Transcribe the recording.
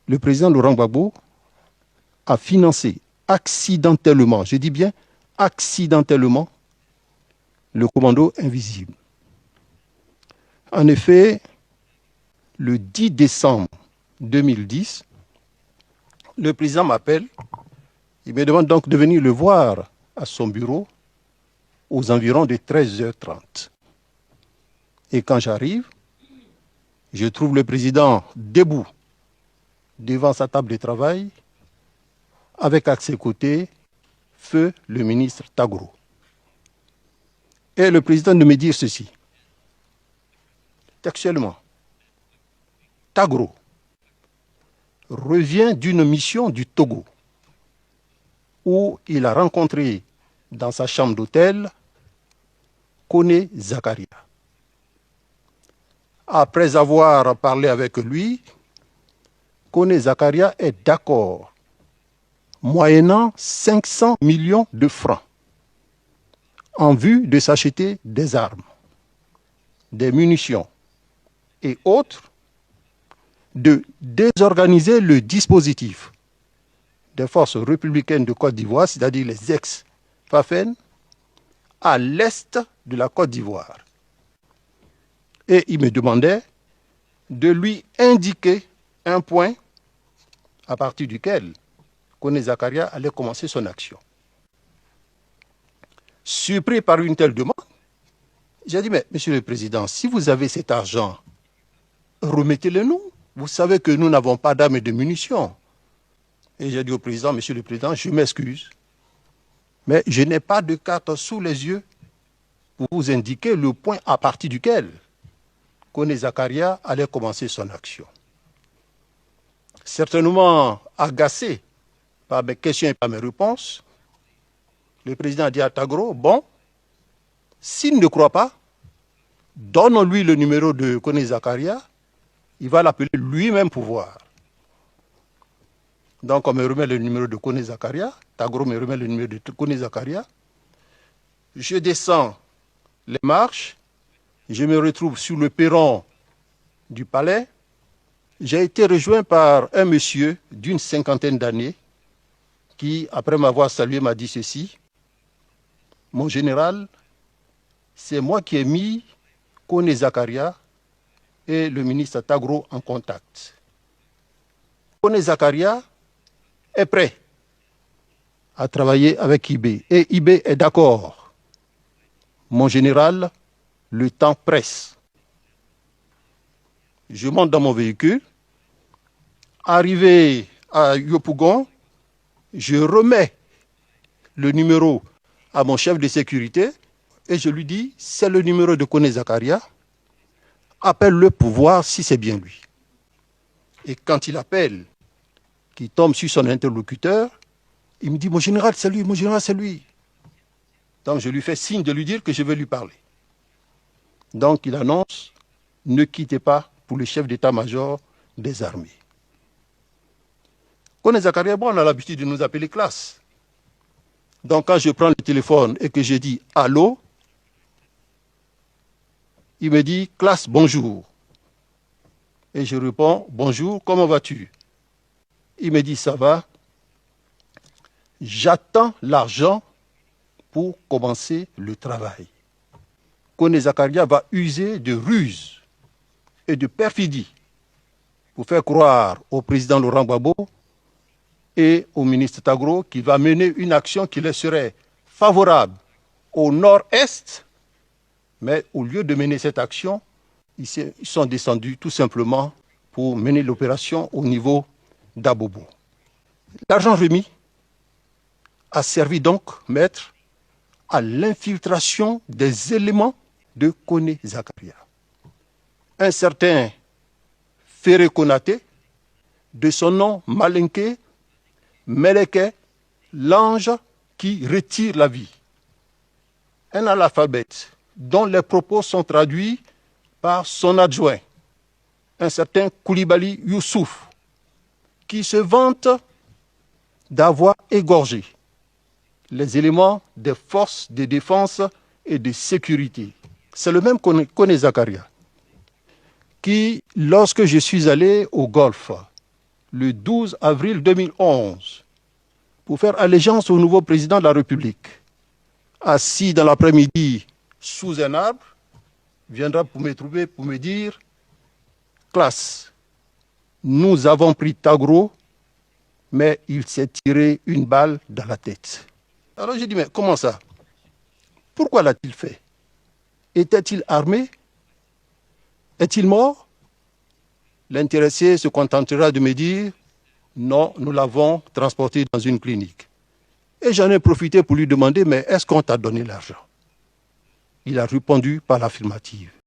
le président Laurent Gbagbo a financé accidentellement, je dis bien accidentellement, le commando invisible. En effet, le 10 décembre 2010, le président m'appelle, il me demande donc de venir le voir à son bureau aux environs de 13h30. Et quand j'arrive, je trouve le président debout devant sa table de travail, avec à ses côtés feu le ministre Tagro. Et le président de me dire ceci, textuellement, Tagro revient d'une mission du Togo où il a rencontré dans sa chambre d'hôtel Koné Zakaria. Après avoir parlé avec lui, Koné Zakaria est d'accord, moyennant 500 millions de francs, en vue de s'acheter des armes, des munitions et autres, de désorganiser le dispositif des forces républicaines de Côte d'Ivoire, c'est-à-dire les ex-FAFEN, à l'est de la Côte d'Ivoire. Et il me demandait de lui indiquer un point à partir duquel Koné Zakaria allait commencer son action. Surpris par une telle demande, j'ai dit, mais Monsieur le Président, si vous avez cet argent, remettez-le nous. Vous savez que nous n'avons pas d'armes et de munitions. Et j'ai dit au Président, Monsieur le Président, je m'excuse, mais je n'ai pas de carte sous les yeux pour vous indiquer le point à partir duquel Koné Zakaria allait commencer son action. Certainement agacé par mes questions et par mes réponses, le président a dit à Tagro, bon, s'il ne croit pas, donne-lui le numéro de Koné Zakaria, il va l'appeler lui-même pour voir. Donc on me remet le numéro de Koné Zakaria, Tagro me remet le numéro de Koné Zakaria, je descends les marches, je me retrouve sur le perron du palais, j'ai été rejoint par un monsieur d'une 50aine d'années qui, après m'avoir salué, m'a dit ceci, mon général, c'est moi qui ai mis Koné Zakaria et le ministre Tagro en contact. Koné Zakaria est prêt à travailler avec IB et IB est d'accord. Mon général, le temps presse. Je monte dans mon véhicule. Arrivé à Yopougon, je remets le numéro à mon chef de sécurité et je lui dis, c'est le numéro de Koné Zakaria, appelle-le pour voir si c'est bien lui. Et quand il appelle, qu'il tombe sur son interlocuteur, il me dit, mon général, c'est lui, mon général, c'est lui. Donc je lui fais signe de lui dire que je vais lui parler. Donc il annonce, ne quittez pas pour le chef d'état-major des armées. Koné Zakaria, bon, on a l'habitude de nous appeler classe. Donc quand je prends le téléphone et que je dis « Allô », il me dit « Classe, bonjour ». Et je réponds « Bonjour, comment vas-tu » Il me dit « Ça va ». J'attends l'argent pour commencer le travail. Koné Zakaria va user de ruse et de perfidie pour faire croire au président Laurent Gbagbo et au ministre Tagro qu'il va mener une action qui leur serait favorable au nord-est, mais au lieu de mener cette action, ils sont descendus tout simplement pour mener l'opération au niveau d'Abobo. L'argent remis a servi donc, maître, à l'infiltration des éléments de Koné Zakaria. Un certain Ferré Konaté, de son nom malinqué, Meleke, l'ange qui retire la vie. Un analphabète dont les propos sont traduits par son adjoint, un certain Koulibaly Youssouf, qui se vante d'avoir égorgé les éléments des forces de défense et de sécurité. C'est le même Koné Zakaria qui, lorsque je suis allé au Golfe, le 12 avril 2011, pour faire allégeance au nouveau président de la République. Assis dans l'après-midi sous un arbre, viendra pour me trouver, pour me dire « Classe, nous avons pris Tagro, mais il s'est tiré une balle dans la tête. » Alors j'ai dit « Mais comment ça? Pourquoi l'a-t-il fait? Était-il armé? Est-il mort ?» L'intéressé se contentera de me dire « Non, nous l'avons transporté dans une clinique. » Et j'en ai profité pour lui demander « Mais est-ce qu'on t'a donné l'argent ?» Il a répondu par l'affirmative.